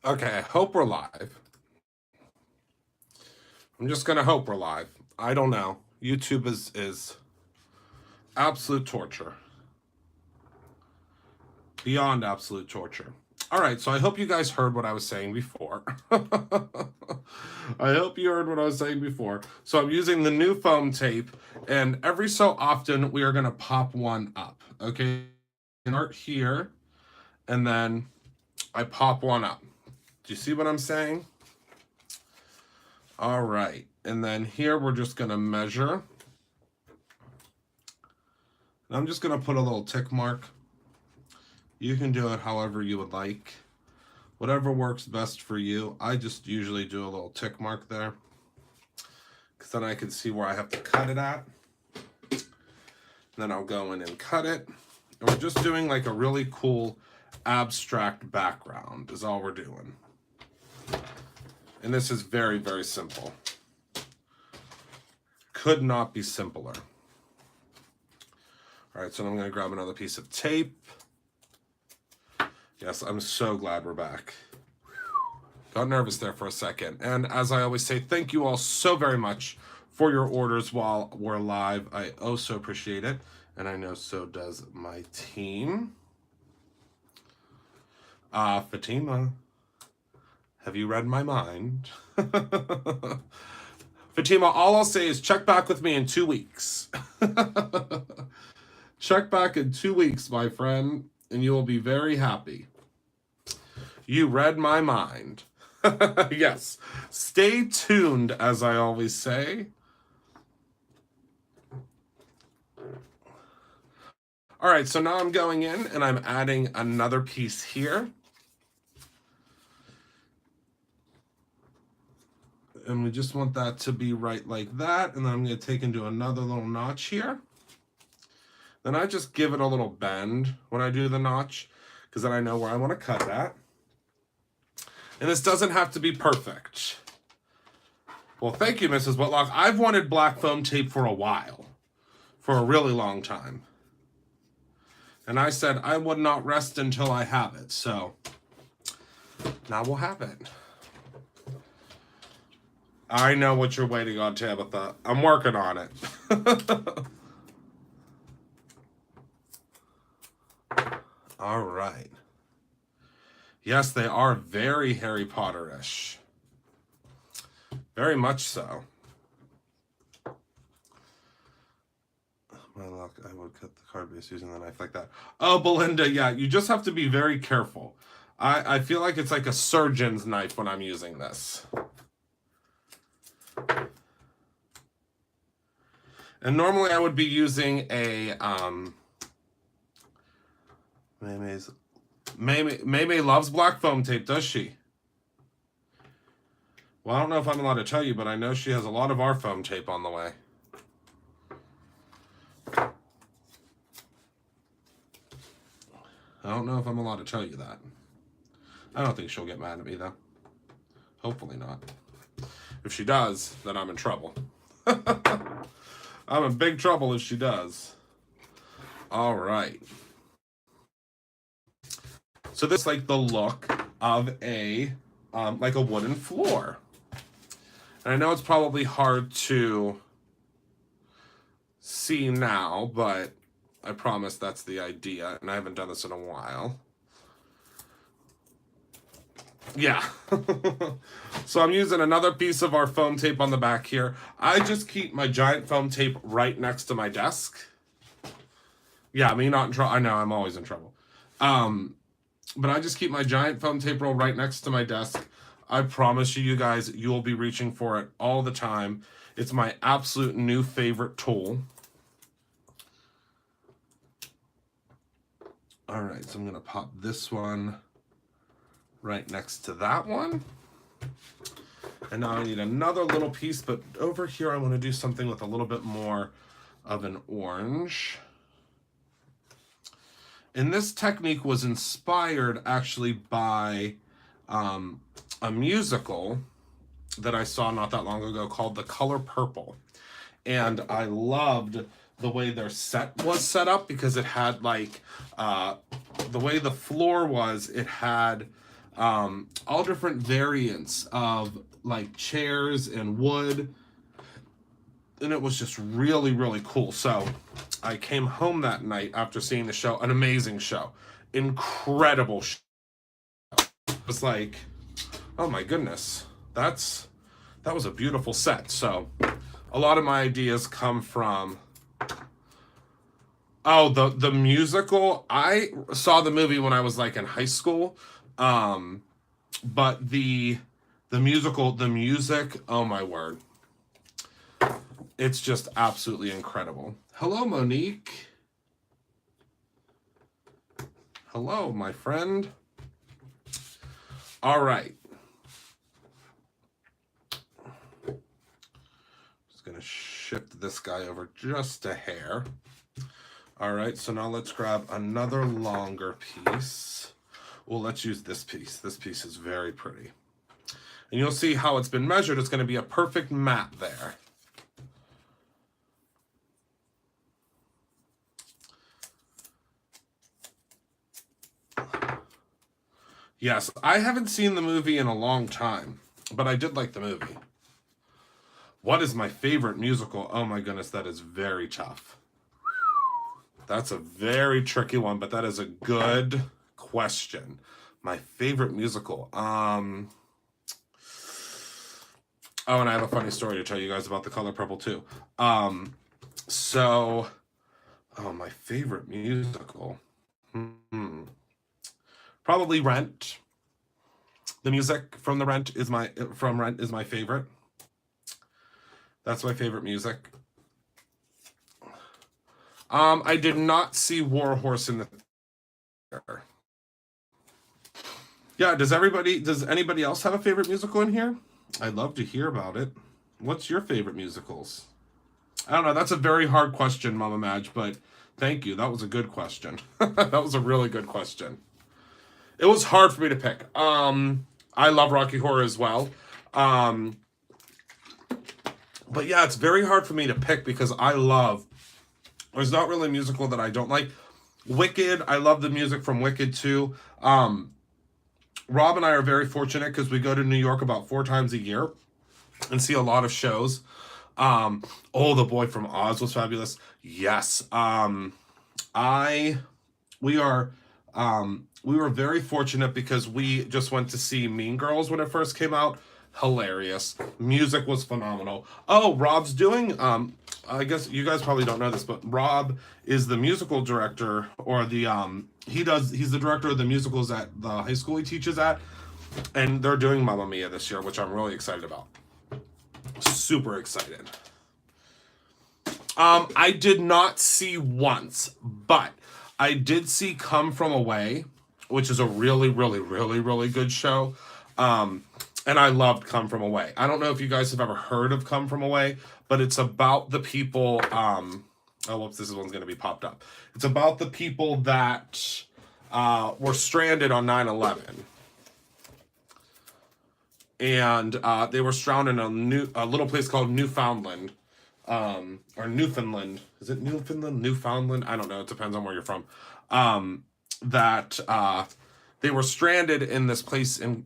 Okay, I hope we're live. I'm just gonna hope we're live. I don't know. YouTube is absolute torture. Beyond absolute torture. All right, so I hope you guys heard what I was saying before. I hope you heard what I was saying before. So I'm using the new foam tape, and every so often we are gonna pop one up. Okay, start here, and then I pop one up. Do you see what I'm saying? All right, and then here we're just gonna measure. And I'm just gonna put a little tick mark. You can do it however you would like. Whatever works best for you. I just usually do a little tick mark there, because then I can see where I have to cut it at. Then I'll go in and cut it. And we're just doing like a really cool abstract background is all we're doing. And this is very, very simple. Could not be simpler. All right, so I'm gonna grab another piece of tape. Yes, I'm so glad we're back. Got nervous there for a second. And as I always say, thank you all so very much for your orders while we're live. I oh so appreciate it. And I know so does my team. Fatima, have you read my mind? Fatima, all I'll say is check back with me in 2 weeks. Check back in 2 weeks, my friend, and you will be very happy. You read my mind. Yes. Stay tuned, as I always say. All right, so now I'm going in and I'm adding another piece here. And we just want that to be right like that. And then I'm going to take and do another little notch here. Then I just give it a little bend when I do the notch, because then I know where I want to cut that. And this doesn't have to be perfect. Well, thank you, Mrs. Whitlock. I've wanted black foam tape for a while, for a really long time. And I said I would not rest until I have it. So now we'll have it. I know what you're waiting on, Tabitha. I'm working on it. All right. Yes, they are very Harry Potter-ish. Very much so. My luck, I would cut the card base using the knife like that. Oh, Belinda, yeah, you just have to be very careful. I feel like it's like a surgeon's knife when I'm using this. And normally I would be using a Maymay loves black foam tape, does she? Well, I don't know if I'm allowed to tell you, but I know she has a lot of our foam tape on the way. I don't know if I'm allowed to tell you that. I don't think she'll get mad at me, though. Hopefully not. If she does, then I'm in trouble. I'm in big trouble if she does. All right. So this is like the look of a like a wooden floor. And I know it's probably hard to see now, but I promise that's the idea, and I haven't done this in a while. Yeah. So I'm using another piece of our foam tape on the back here. I just keep my giant foam tape right next to my desk. Yeah, me not in trouble. I know, I'm always in trouble. But I just keep my giant foam tape roll right next to my desk. I promise you guys, you'll be reaching for it all the time. It's my absolute new favorite tool. All right, so I'm gonna pop this one right next to that one. And now I need another little piece, but over here I want to do something with a little bit more of an orange. And this technique was inspired actually by a musical that I saw not that long ago called The Color Purple. And I loved the way their set was set up, because it had like, the way the floor was, it had all different variants of like chairs and wood. And it was just really, really cool. So I came home that night after seeing the show, an amazing show, incredible show. It was like, oh my goodness, that was a beautiful set. So a lot of my ideas come from, oh, the musical. I saw the movie when I was like in high school. But the musical, the music, oh my word. It's just absolutely incredible. Hello, Monique. Hello, my friend. All right. Just going to shift this guy over just a hair. All right, so now let's grab another longer piece. Well, let's use this piece. This piece is very pretty. And you'll see how it's been measured. It's going to be a perfect mat there. Yes, I haven't seen the movie in a long time, but I did like the movie. What is my favorite musical? Oh my goodness, that is very tough. That's a very tricky one, but that is a good question. My favorite musical. Oh, and I have a funny story to tell you guys about The Color Purple too. Oh, my favorite musical. Probably Rent. The music from Rent is my favorite. That's my favorite music. I did not see War Horse in the theater. Yeah, does anybody else have a favorite musical in here? I'd love to hear about it. What's your favorite musicals? I don't know. That's a very hard question, Mama Madge, but thank you. That was a good question. That was a really good question. It was hard for me to pick. I love Rocky Horror as well. But yeah, it's very hard for me to pick because there's not really a musical that I don't like. Wicked, I love the music from Wicked too. Rob and I are very fortunate because we go to New York about 4 times a year and see a lot of shows. The Boy from Oz was fabulous. Yes. We were very fortunate because we just went to see Mean Girls when it first came out. Hilarious. Music was phenomenal. Oh, Rob's doing, I guess you guys probably don't know this, but Rob is the musical director, or he's the director of the musicals at the high school he teaches at, and they're doing Mamma Mia this year, which I'm really excited about. Super excited. I did not see once, but I did see Come From Away, which is a really, really, really, really good show. And I loved Come From Away. I don't know if you guys have ever heard of Come From Away, but it's about the people, this one's going to be popped up. It's about the people that were stranded on 9/11. And they were stranded in a little place called Newfoundland. Or Newfoundland. Is it Newfoundland? Newfoundland? I don't know. It depends on where you're from. They were stranded in this place in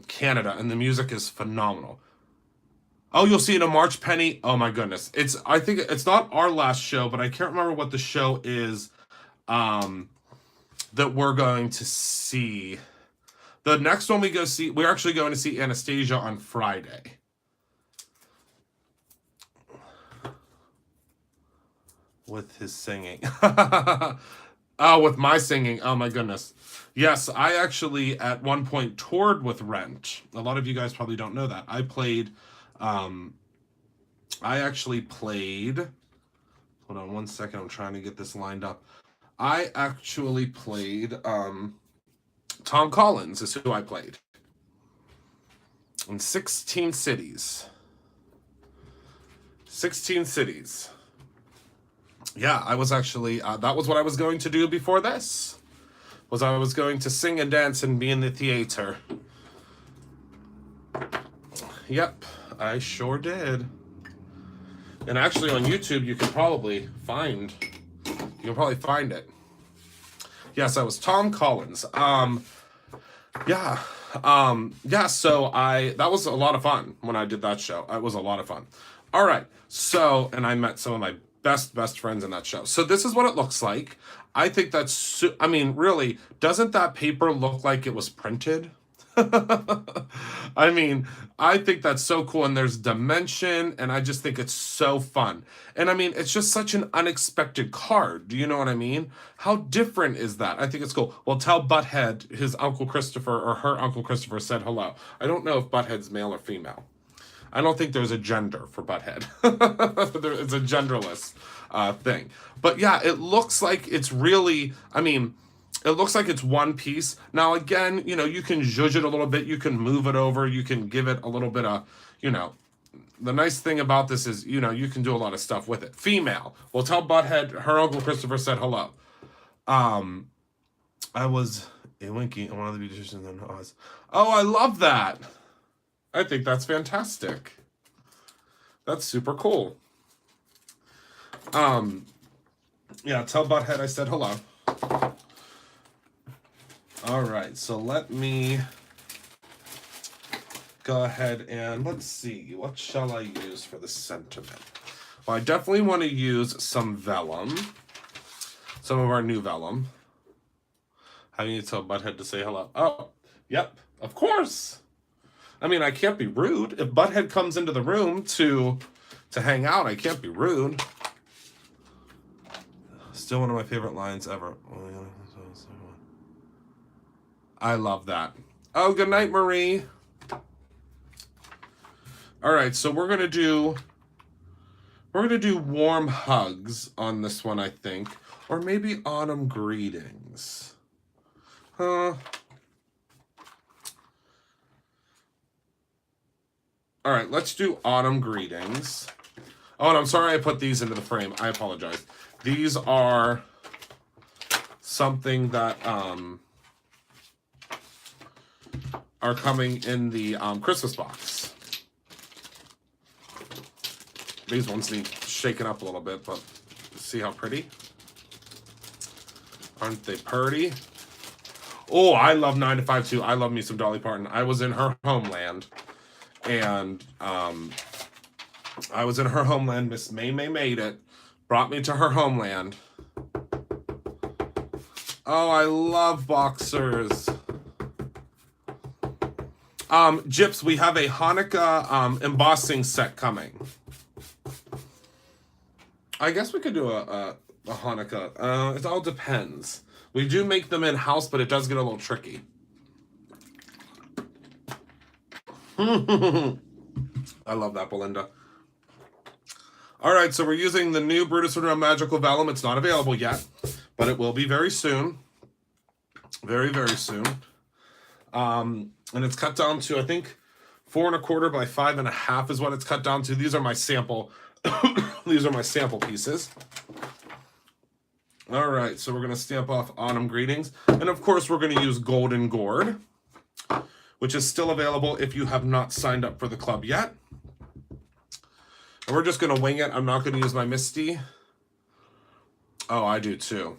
Canada, and the music is phenomenal. Oh, you'll see it in March Penny. Oh my goodness. I think it's not our last show, but I can't remember what the show is that we're going to see. The next one we're actually going to see Anastasia on Friday. With his singing. Oh, with my singing. Oh my goodness. Yes, I actually at one point toured with Rent. A lot of you guys probably don't know that. I actually played, hold on one second, I'm trying to get this lined up. I actually played, Tom Collins is who I played. In 16 cities. 16 cities. Yeah, I was actually, that was what I was going to do before this. I was going to sing and dance and be in the theater. Yep, I sure did. And actually on YouTube, you can probably find it. Yes, I was Tom Collins. Yeah. Yeah, so that was a lot of fun when I did that show. It was a lot of fun. All right. So, and I met some of my best friends in that show. So this is what it looks like. I think I mean, really, doesn't that paper look like it was printed? I mean, I think that's so cool, and there's dimension, and I just think it's so fun. And I mean, it's just such an unexpected card. Do you know what I mean? How different is that? I think it's cool. Well, tell Butthead his Uncle Christopher or her Uncle Christopher said hello. I don't know if Butthead's male or female. I don't think there's a gender for Butthead. It's a genderless thing. But yeah, it looks like it's really, I mean, it looks like it's one piece. Now, again, you know, you can zhuzh it a little bit. You can move it over. You can give it a little bit of, you know, the nice thing about this is, you know, you can do a lot of stuff with it. Female. Well, tell Butthead her Uncle Christopher said hello. I was a Winky and one of the beauticians in Oz. Oh, I love that. I think that's fantastic. That's super cool. Yeah, tell Butthead I said hello. All right, so let me go ahead and let's see. What shall I use for the sentiment? Well, I definitely want to use some vellum. Some of our new vellum. I need to tell Butthead to say hello. Oh, yep, of course. I mean, I can't be rude. If Butthead comes into the room to hang out, I can't be rude. Still one of my favorite lines ever. I love that. Oh, good night, Marie. All right, so we're gonna do warm hugs on this one, I think, or maybe autumn greetings. All right, let's do autumn greetings. Oh, and I'm sorry I put these into the frame. I apologize. These are something that are coming in the Christmas box. These ones need shaken up a little bit, but see how pretty? Aren't they pretty? Oh, I love 9 to 5 too. I love me some Dolly Parton. I was in her homeland, and I was in her homeland. Miss May made it, brought me to her homeland. Oh, I love boxers. Gyps, we have a Hanukkah embossing set coming. I guess we could do a Hanukkah. It all depends. We do make them in-house, but it does get a little tricky. I love that, Belinda. All right, so we're using the new Brutus Monroe Magical Vellum. It's not available yet, but it will be very soon. Very, very soon. And it's cut down to, I think, 4 1/4 by 5 1/2 is what it's cut down to. These are my sample. These are my sample pieces. All right, so we're going to stamp off Autumn Greetings. And of course, we're going to use Golden Gourd, which is still available if you have not signed up for the club yet. And we're just going to wing it. I'm not going to use my Misty. Oh, I do too.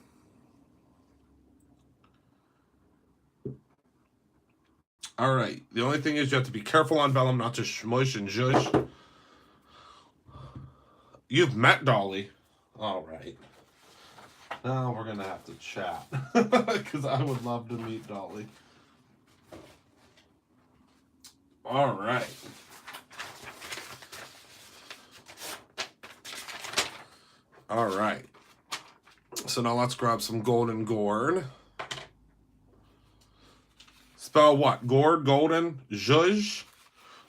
All right. The only thing is you have to be careful on vellum not to smush and zhuzh. You've met Dolly. All right. Now we're going to have to chat because I would love to meet Dolly. All right. All right. So now let's grab some Golden Gourd. Spell what? Gourd, golden, zhuzh.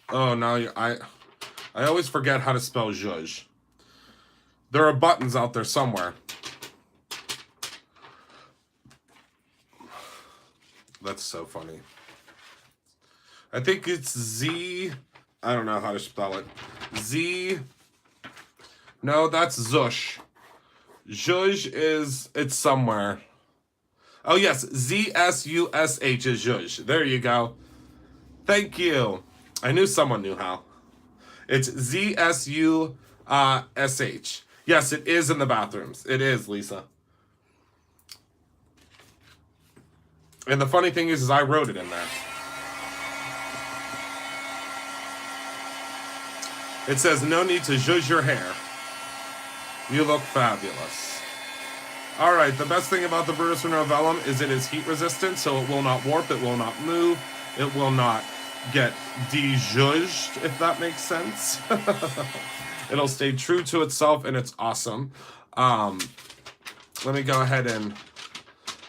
Oh, now I always forget how to spell zhuzh. There are buttons out there somewhere. That's so funny. I think it's Z. I don't know how to spell it. Z. No, that's Zush. Zhuzh is, it's somewhere. Oh, yes. Z-S-U-S-H is zhuzh. There you go. Thank you. I knew someone knew how. It's Z-S-U-S-H. Yes, it is in the bathrooms. It is, Lisa. And the funny thing is I wrote it in there. It says, no need to zhuzh your hair. You look fabulous. All right, the best thing about the Brutus Monroe Vellum is it is heat resistant, so it will not warp, it will not move, it will not get de-zhuzhed, if that makes sense. It'll stay true to itself, and it's awesome. Let me go ahead and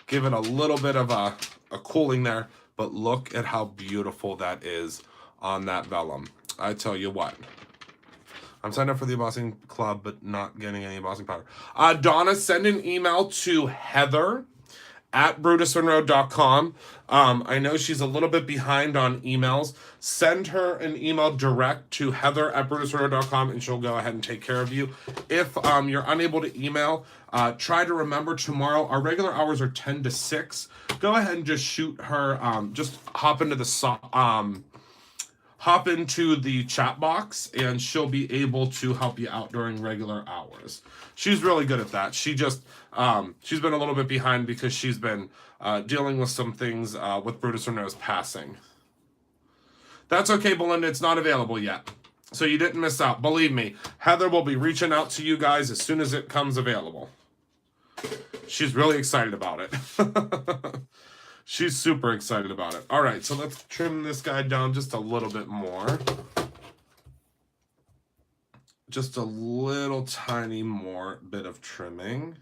give it a little bit of a cooling there, but look at how beautiful that is on that vellum. I tell you what. I'm signed up for the embossing club, but not getting any embossing powder. Donna, send an email to heather@brutusmonroe.com. I know she's a little bit behind on emails. Send her an email direct to heather@brutusmonroe.com, and she'll go ahead and take care of you. If you're unable to email, try to remember tomorrow. Our regular hours are 10 to 6. Go ahead and just shoot her. Just hop into the chat box, and she'll be able to help you out during regular hours. She's really good at that. She just, she's been a little bit behind because she's been dealing with some things with Brutus Monroe's passing. That's okay, Belinda. It's not available yet. So you didn't miss out. Believe me, Heather will be reaching out to you guys as soon as it comes available. She's really excited about it. She's super excited about it. All right, so let's trim this guy down just a little bit more. Just a little tiny more bit of trimming.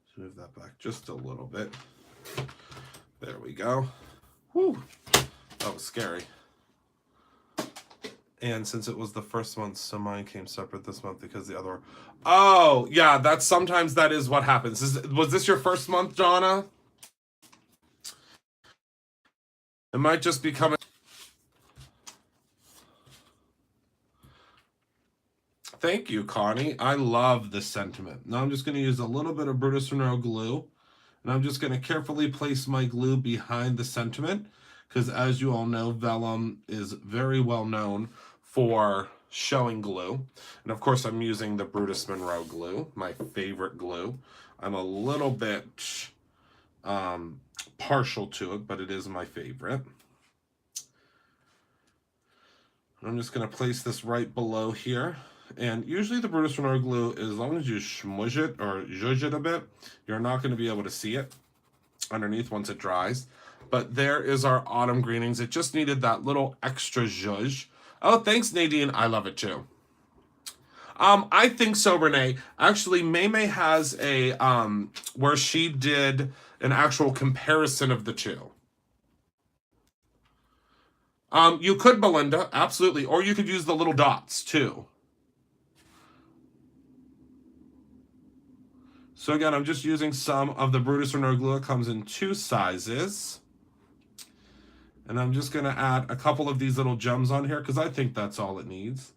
Let's move that back just a little bit. There we go. Whew. That was scary. And since it was the first month, so mine came separate this month because the other... Oh, yeah, that's sometimes that is what happens. Was this your first month, Donna? It might just be coming... Thank you, Connie. I love this sentiment. Now I'm just going to use a little bit of Brutus Monroe glue, and I'm just going to carefully place my glue behind the sentiment, because as you all know, vellum is very well known for showing glue. And of course, I'm using the Brutus Monroe glue, my favorite glue. I'm a little bit partial to it, but it is my favorite. I'm just going to place this right below here. And usually the Brutus Monroe glue, as long as you smush it or zhuzh it a bit, you're not going to be able to see it underneath once it dries. But there is our autumn greenings. It just needed that little extra zhuzh. Oh, thanks, Nadine. I love it too. I think so, Renee. Actually, Maymay has a where she did an actual comparison of the two. You could, Belinda, absolutely, or you could use the little dots too. So again, I'm just using some of the Brutus Monroe glue. It comes in 2 sizes. And I'm just going to add a couple of these little gems on here, because I think that's all it needs,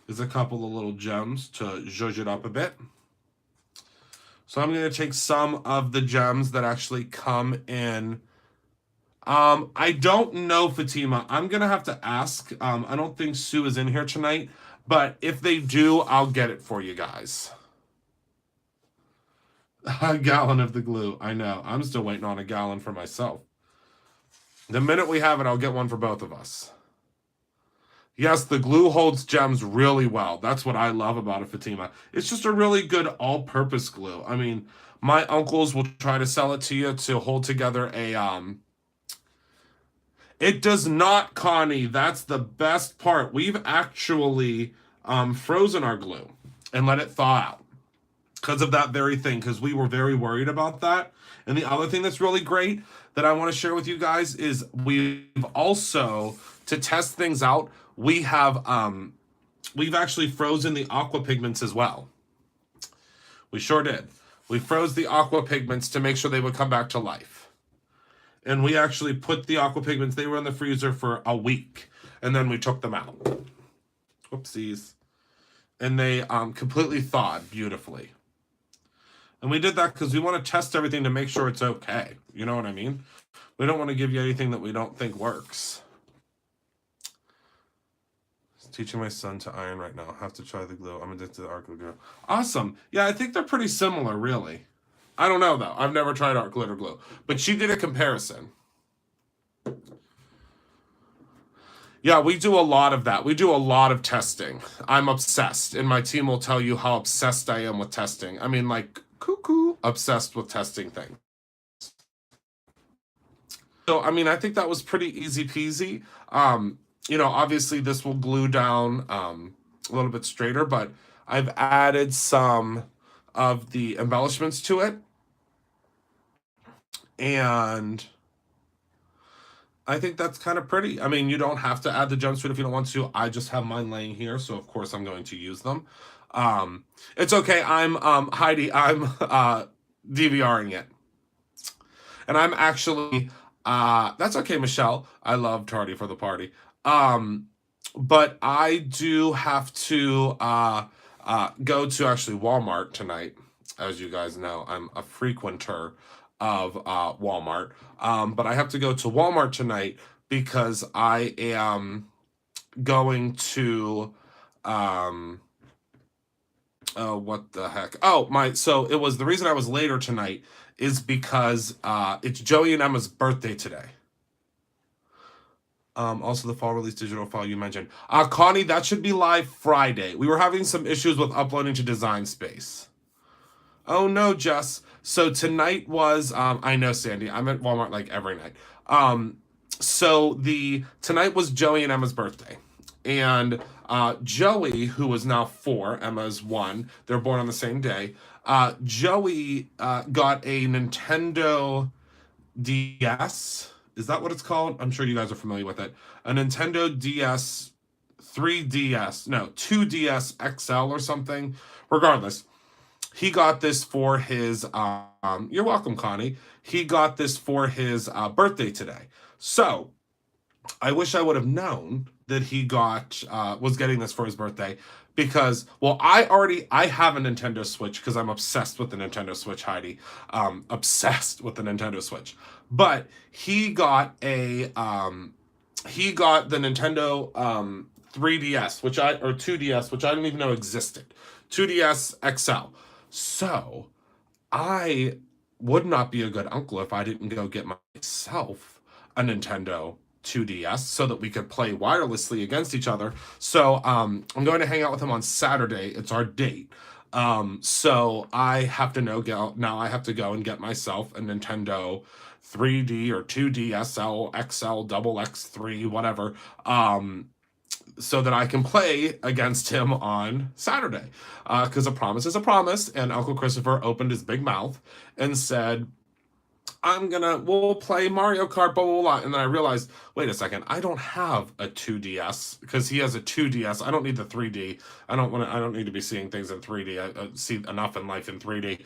is a couple of little gems to zhuzh it up a bit. So I'm going to take some of the gems that actually come in. I don't know, Fatima. I'm going to have to ask. I don't think Sue is in here tonight, but if they do, I'll get it for you guys. A gallon of the glue. I know. I'm still waiting on a gallon for myself. The minute we have it, I'll get one for both of us. Yes, the glue holds gems really well. That's what I love about it, Fatima. It's just a really good all-purpose glue. I mean, my uncles will try to sell it to you to hold together a... It does not, Connie. That's the best part. We've actually frozen our glue and let it thaw out because of that very thing, because we were very worried about that. And the other thing that's really great that I want to share with you guys is we've also, to test things out, we've actually frozen the aqua pigments as well. We sure did. We froze the aqua pigments to make sure they would come back to life. And we actually put the aqua pigments, they were in the freezer for a week, and then we took them out. Oopsies. And they completely thawed beautifully. And we did that because we want to test everything to make sure it's okay. You know what I mean? We don't want to give you anything that we don't think works. Just teaching my son to iron right now. Have to try the glue. I'm addicted to the Arco glue. Awesome. Yeah, I think they're pretty similar, really. I don't know though. I've never tried art glitter glue, but she did a comparison. Yeah, we do a lot of that. We do a lot of testing. I'm obsessed, and my team will tell you how obsessed I am with testing. I mean, like, cuckoo, obsessed with testing things. So, I mean, I think that was pretty easy peasy. Obviously this will glue down a little bit straighter, but I've added some of the embellishments to it. And I think that's kind of pretty. I mean, you don't have to add the jumpsuit if you don't want to. I just have mine laying here, so of course I'm going to use them. It's okay. I'm Heidi. I'm DVRing it, and I'm actually that's okay, Michelle. I love Tardy for the Party. But I do have to go to actually Walmart tonight. As you guys know, I'm a frequenter of Walmart. But I have to go to Walmart tonight because I am going to what the heck? So it was the reason I was later tonight is because it's Joey and Emma's birthday today. Also the fall release digital file you mentioned. Connie, that should be live Friday. We were having some issues with uploading to Design Space. Oh no, Jess. So tonight was I know, Sandy. I'm at Walmart like every night. So tonight was Joey and Emma's birthday. And Joey, who is now 4, Emma's 1, they're born on the same day. Joey got a Nintendo DS. Is that what it's called? I'm sure you guys are familiar with it. A Nintendo DS 3DS, no, 2DS XL or something. Regardless, he got this for his you're welcome, Connie. He got this for his birthday today. So I wish I would have known that he was getting this for his birthday because, well, I have a Nintendo Switch because I'm obsessed with the Nintendo Switch, Heidi. Obsessed with the Nintendo Switch. But he got the Nintendo 3DS, or 2DS, which I didn't even know existed. 2DS XL. So I would not be a good uncle if I didn't go get myself a Nintendo 2DS so that we could play wirelessly against each other. So I'm going to hang out with him on Saturday. It's our date. So I have to now I have to go and get myself a Nintendo 3D or 2D SL, XL, double X3, whatever, so that I can play against him on Saturday. Because a promise is a promise, and Uncle Christopher opened his big mouth and said, we'll play Mario Kart, blah, blah, blah. And then I realized, wait a second, I don't have a 2DS because he has a 2DS. I don't need the 3D. I don't need to be seeing things in 3D. I see enough in life in 3D.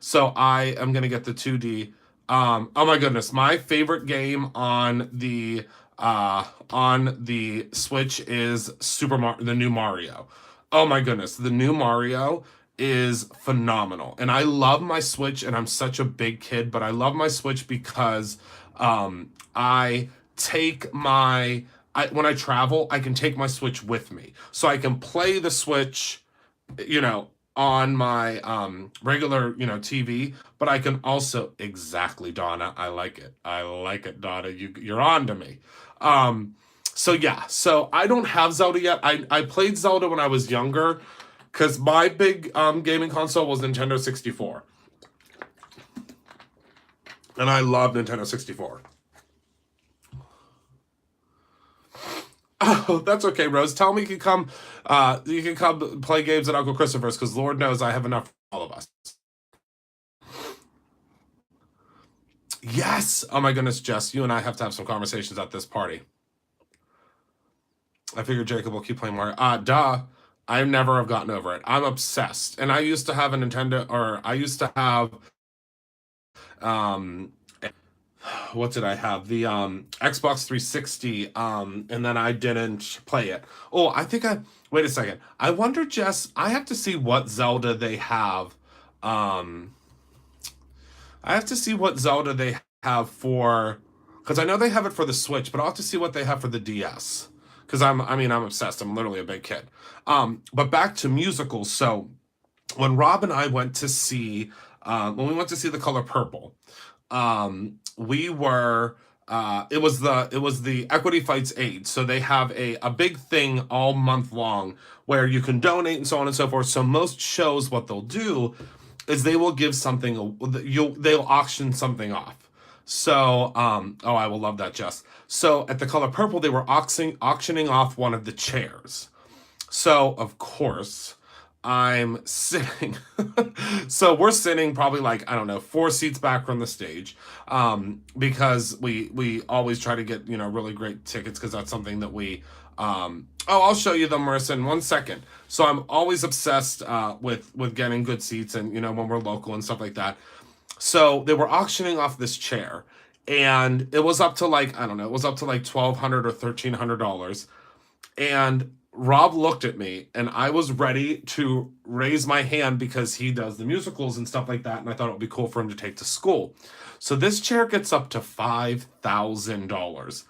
So I am going to get the 2D. Oh my goodness. My favorite game on the Switch is the new Mario. Oh my goodness. The new Mario is phenomenal. And I love my Switch, and I'm such a big kid, but I love my Switch because when I travel, I can take my Switch with me. So I can play the Switch, on my regular, TV, but I can also, exactly, Donna, I like it, Donna, you're on to me. So yeah, so I don't have Zelda yet. I played Zelda when I was younger, because my big gaming console was Nintendo 64. And I love Nintendo 64. Oh, that's okay, Rose. Tell me you can come play games at Uncle Christopher's, because Lord knows I have enough for all of us. Yes! Oh my goodness, Jess, you and I have to have some conversations at this party. I figured Jacob will keep playing Mario. Duh. I never have gotten over it. I'm obsessed. And I used to have a Nintendo, or I used to have, what did I have? The Xbox 360, and then I didn't play it. Oh, wait a second. I wonder, Jess, I have to see what Zelda they have. I have to see what Zelda they have for, because I know they have it for the Switch, but I'll have to see what they have for the DS. Because I'm obsessed. I'm literally a big kid. But back to musicals. So when Rob and I went to see when we went to see the color purple, we were it was the Equity Fights Aid. So they have a big thing all month long where you can donate and so on and so forth. So most shows, what they'll do is they will give something, they'll auction something off. So oh, I will love that, Jess. So at the color purple, they were auctioning off one of the chairs. So of course I'm sitting. So we're sitting probably like, I don't know, 4 seats back from the stage, because we always try to get, really great tickets, because that's something that we oh, I'll show you them, Marissa, in 1 second. So I'm always obsessed with getting good seats, and when we're local and stuff like that. So they were auctioning off this chair, and it was up to like, I don't know, it was up to like $1,200 or $1,300. And Rob looked at me, and I was ready to raise my hand because he does the musicals and stuff like that, and I thought it would be cool for him to take to school. So this chair gets up to $5,000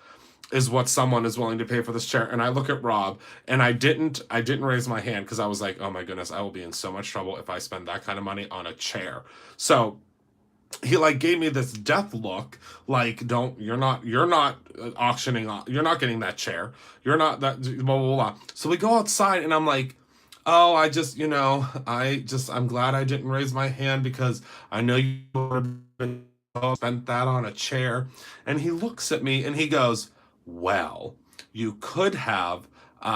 is what someone is willing to pay for this chair. And I look at Rob, and I didn't raise my hand because I was like, oh my goodness, I will be in so much trouble if I spend that kind of money on a chair. So he like gave me this death look, like, you're not auctioning off, you're not getting that chair, you're not that, blah, blah, blah. So we go outside, and I'm like, oh, I'm glad I didn't raise my hand, because I know you would have spent that on a chair. And he looks at me and he goes, well, you could have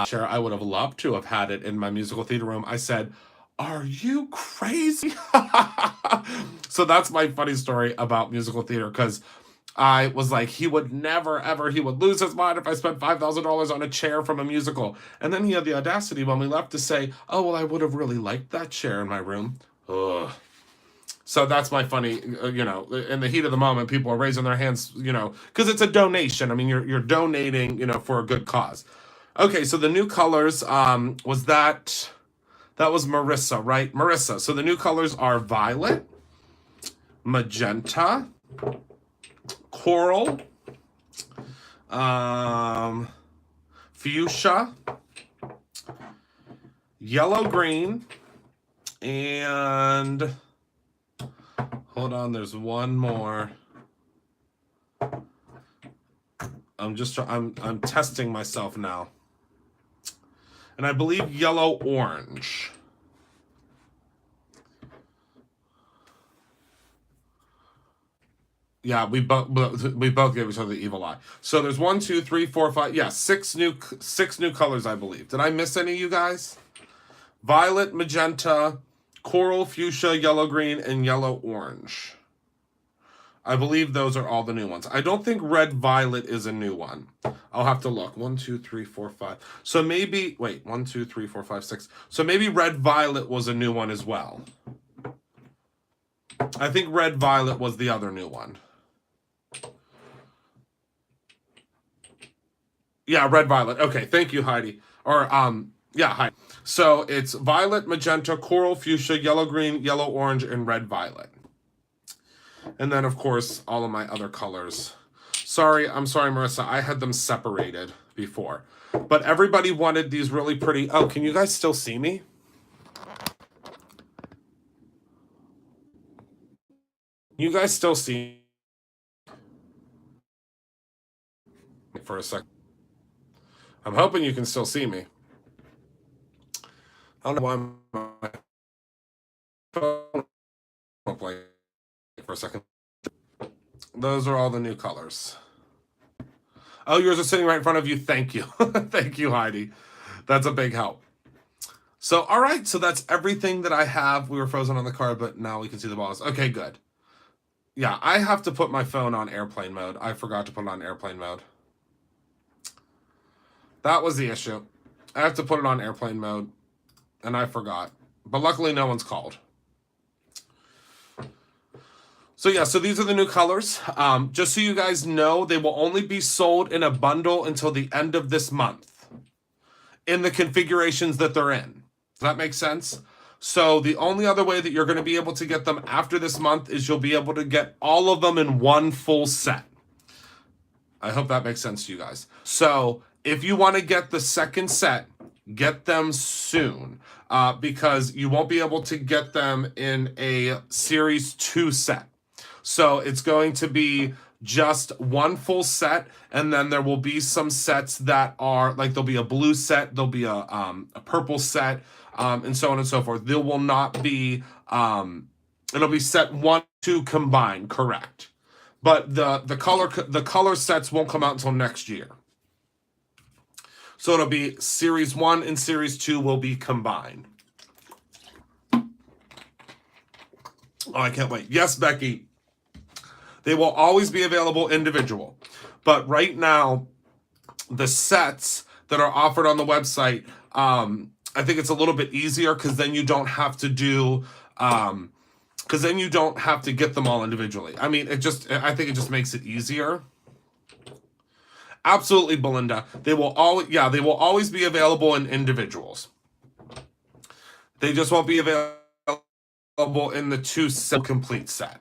chair. I would have loved to have had it in my musical theater room. I said, are you crazy? So that's my funny story about musical theater, because I was like, he would never, ever, he would lose his mind if I spent $5,000 on a chair from a musical. And then he had the audacity when we left to say, oh, well, I would have really liked that chair in my room. Ugh. So that's my funny, in the heat of the moment, people are raising their hands, because it's a donation. I mean, you're donating, for a good cause. Okay, so the new colors, was that was Marissa, right? Marissa. So the new colors are violet, magenta, coral, fuchsia, yellow green, and hold on, there's one more. I'm testing myself now. And I believe yellow orange. Yeah, we both gave each other the evil eye. So there's 1, 2, 3, 4, 5. Yeah, six new colors, I believe. Did I miss any of you guys? Violet, magenta, coral, fuchsia, yellow green, and yellow orange. I believe those are all the new ones. I don't think red violet is a new one. I'll have to look. 1, 2, 3, 4, 5. So maybe, wait, 1, 2, 3, 4, 5, 6. So maybe red violet was a new one as well. I think red violet was the other new one. Yeah, red violet. Okay, thank you, Heidi. Or yeah, Heidi. So it's violet, magenta, coral, fuchsia, yellow green, yellow orange, and red violet. And then, of course, all of my other colors. I'm sorry, Marissa. I had them separated before. But everybody wanted these really pretty... Oh, can you guys still see me? You guys still see me for a second? I'm hoping you can still see me. I don't know why my phone won't play for a second. Those are all the new colors. Oh, yours are sitting right in front of you. Thank you. Thank you, Heidi. That's a big help. So, all right. So that's everything that I have. We were frozen on the card, but now we can see the balls. Okay, good. Yeah, I have to put my phone on airplane mode. I forgot to put it on airplane mode. That was the issue. I have to put it on airplane mode, and I forgot. But luckily, no one's called. So yeah, so these are the new colors. Just so you guys know, they will only be sold in a bundle until the end of this month in the configurations that they're in. Does that make sense? So the only other way that you're going to be able to get them after this month is you'll be able to get all of them in one full set. I hope that makes sense to you guys. So if you want to get the second set, get them soon, because you won't be able to get them in a Series 2 set. So it's going to be just one full set, and then there will be some sets that are like, there'll be a blue set, there'll be a purple set, and so on and so forth. There will not be, it'll be set 1, 2 combined, correct? But the color sets won't come out until next year. So it'll be Series 1 and Series 2 will be combined. Oh, I can't wait. Yes, Becky. They will always be available individual. But right now, the sets that are offered on the website, I think it's a little bit easier because then you don't have to do, because then you don't have to get them all individually. I mean, I think it just makes it easier. Absolutely, Belinda. They will always be available in individuals. They just won't be available in the 2 complete set.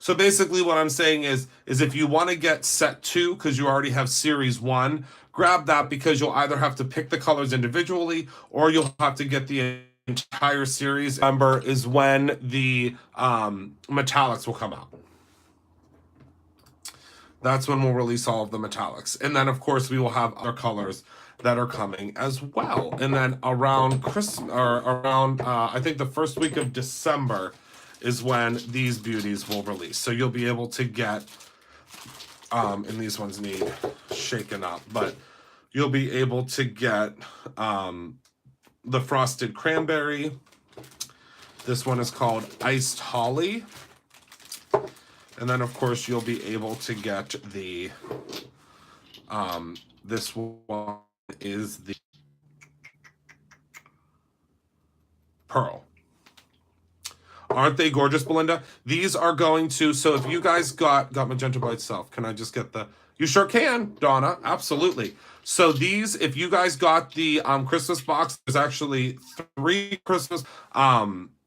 So basically what I'm saying is if you want to get set 2 because you already have Series 1, grab that, because you'll either have to pick the colors individually or you'll have to get the entire series. November is when the metallics will come out. That's when we'll release all of the metallics. And then, of course, we will have other colors that are coming as well. And then around Christmas, or around, I think the first week of December is when these beauties will release. So you'll be able to get, and these ones need shaken up, but you'll be able to get the Frosted Cranberry. This one is called Iced Holly. And then, of course, you'll be able to get the, this one is the Pearl. Aren't they gorgeous, Belinda? These are going to, so if you guys got magenta by itself, can I just get the, you sure can, Donna, absolutely. So these, if you guys got the Christmas box, there's actually 3 Christmas,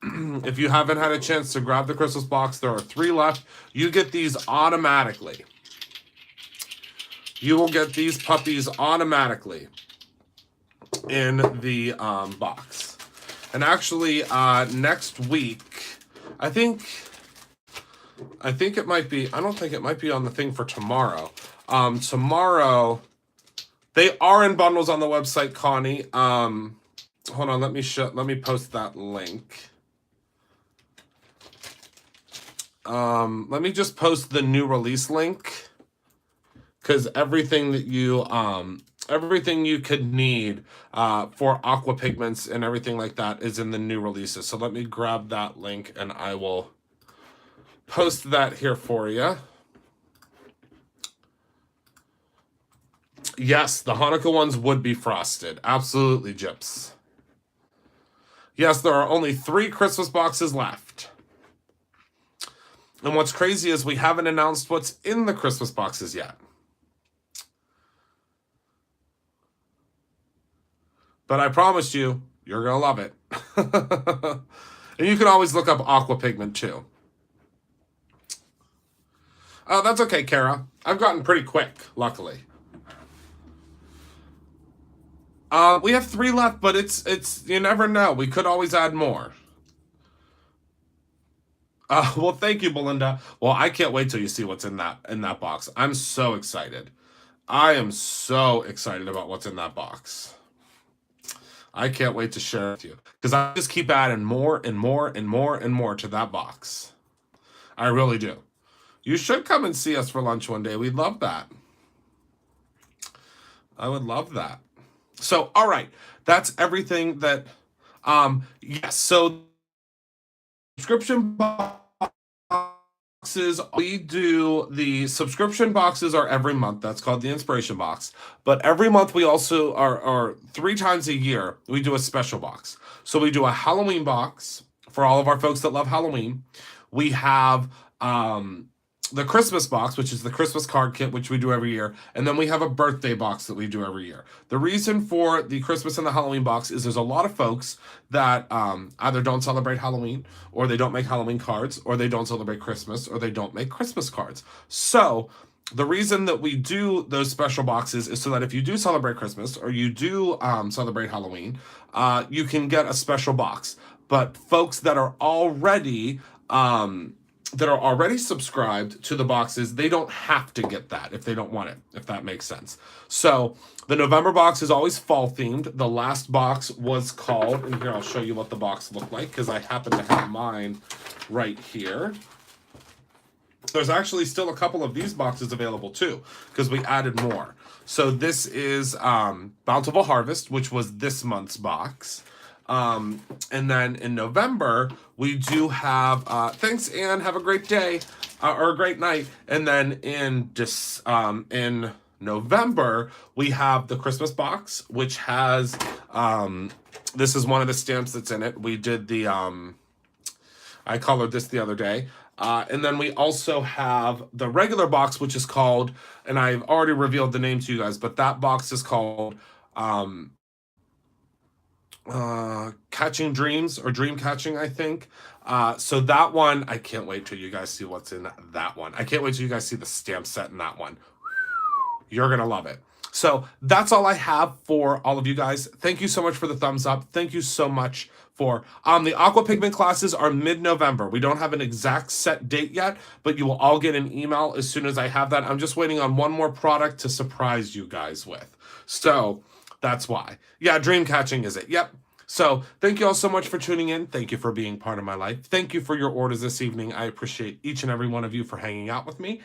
if you haven't had a chance to grab the Christmas box, there are 3 left. You get these automatically. You will get these puppies automatically in the box. And actually, next week, I think it might be, I don't think it might be on the thing for tomorrow. Tomorrow, they are in bundles on the website, Connie. Hold on, let me post that link. Let me just post the new release link, because everything you could need for aqua pigments and everything like that is in the new releases. So let me grab that link and I will post that here for you. Yes, the Hanukkah ones would be frosted. Absolutely, Gyps. Yes, there are only 3 Christmas boxes left. And what's crazy is we haven't announced what's in the Christmas boxes yet. But I promise you, you're going to love it. And you can always look up aqua pigment too. That's okay, Kara. I've gotten pretty quick, luckily. We have 3 left, but it's you never know. We could always add more. Well, thank you, Belinda. Well, I can't wait till you see what's in that box. I'm so excited. I am so excited about what's in that box. I can't wait to share it with you, because I just keep adding more and more and more and more to that box. I really do. You should come and see us for lunch one day. We'd love that. I would love that. So, all right, that's everything that, yes, so subscription boxes, we do the subscription boxes are every month. That's called the Inspiration Box. But every month we also are 3 times a year, we do a special box. So we do a Halloween box for all of our folks that love Halloween. We have, the Christmas box, which is the Christmas card kit, which we do every year. And then we have a birthday box that we do every year. The reason for the Christmas and the Halloween box is there's a lot of folks that either don't celebrate Halloween, or they don't make Halloween cards, or they don't celebrate Christmas, or they don't make Christmas cards. So the reason that we do those special boxes is so that if you do celebrate Christmas or you do celebrate Halloween, you can get a special box. But folks that are already subscribed to the boxes, they don't have to get that if they don't want it, if that makes sense. So the November box is always fall themed. The last box was called, and here I'll show you what the box looked like because I happen to have mine right here. There's actually still a couple of these boxes available too because we added more. So this is Bountiful Harvest, which was this month's box. And then in November, we do have, thanks, Anne, have a great day, or a great night. And then in November, we have the Christmas box, which has, this is one of the stamps that's in it. We did the, I colored this the other day. And then we also have the regular box, which is called, and I've already revealed the name to you guys, but that box is called, Catching Dreams, or Dream Catching, I think. So that one, I can't wait till you guys see what's in that one. I can't wait till you guys see the stamp set in that one. You're gonna love it. So that's all I have for all of you guys. Thank you so much for the thumbs up. Thank you so much for the aqua pigment classes are mid-November. We don't have an exact set date yet, but you will all get an email as soon as I have that. I'm just waiting on one more product to surprise you guys with. So that's why. Yeah, dream catching is it. Yep. So thank you all so much for tuning in. Thank you for being part of my life. Thank you for your orders this evening. I appreciate each and every one of you for hanging out with me.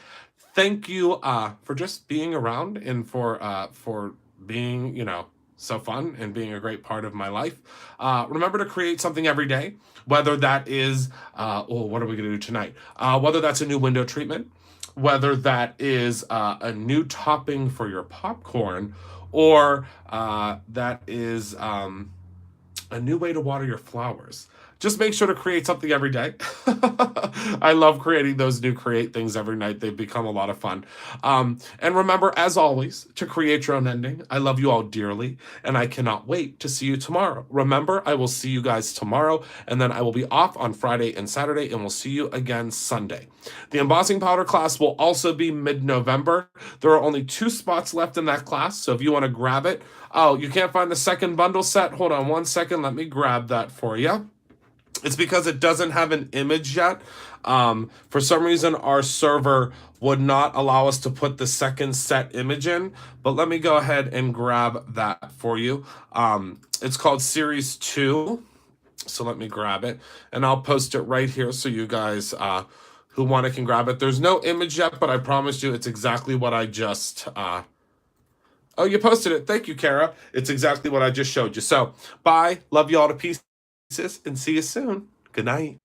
Thank you for just being around and for being, you know, so fun and being a great part of my life. Remember to create something every day, whether that is, what are we going to do tonight? Whether that's a new window treatment, whether that is a new topping for your popcorn, or that is a new way to water your flowers. Just make sure to create something every day. I love creating those new create things every night. They've become a lot of fun. And remember, as always, to create your own ending. I love you all dearly, and I cannot wait to see you tomorrow. Remember, I will see you guys tomorrow, and then I will be off on Friday and Saturday, and we'll see you again Sunday. The embossing powder class will also be mid-November. There are only 2 spots left in that class, so if you want to grab it. Oh, you can't find the second bundle set? Hold on one second. Let me grab that for you. It's because it doesn't have an image yet. For some reason, our server would not allow us to put the second set image in, but let me go ahead and grab that for you. It's called Series 2, so let me grab it, and I'll post it right here so you guys who want it can grab it. There's no image yet, but I promise you it's exactly what I just... Oh, you posted it. Thank you, Kara. It's exactly what I just showed you. So, bye. Love you all to pieces. And see you soon. Good night.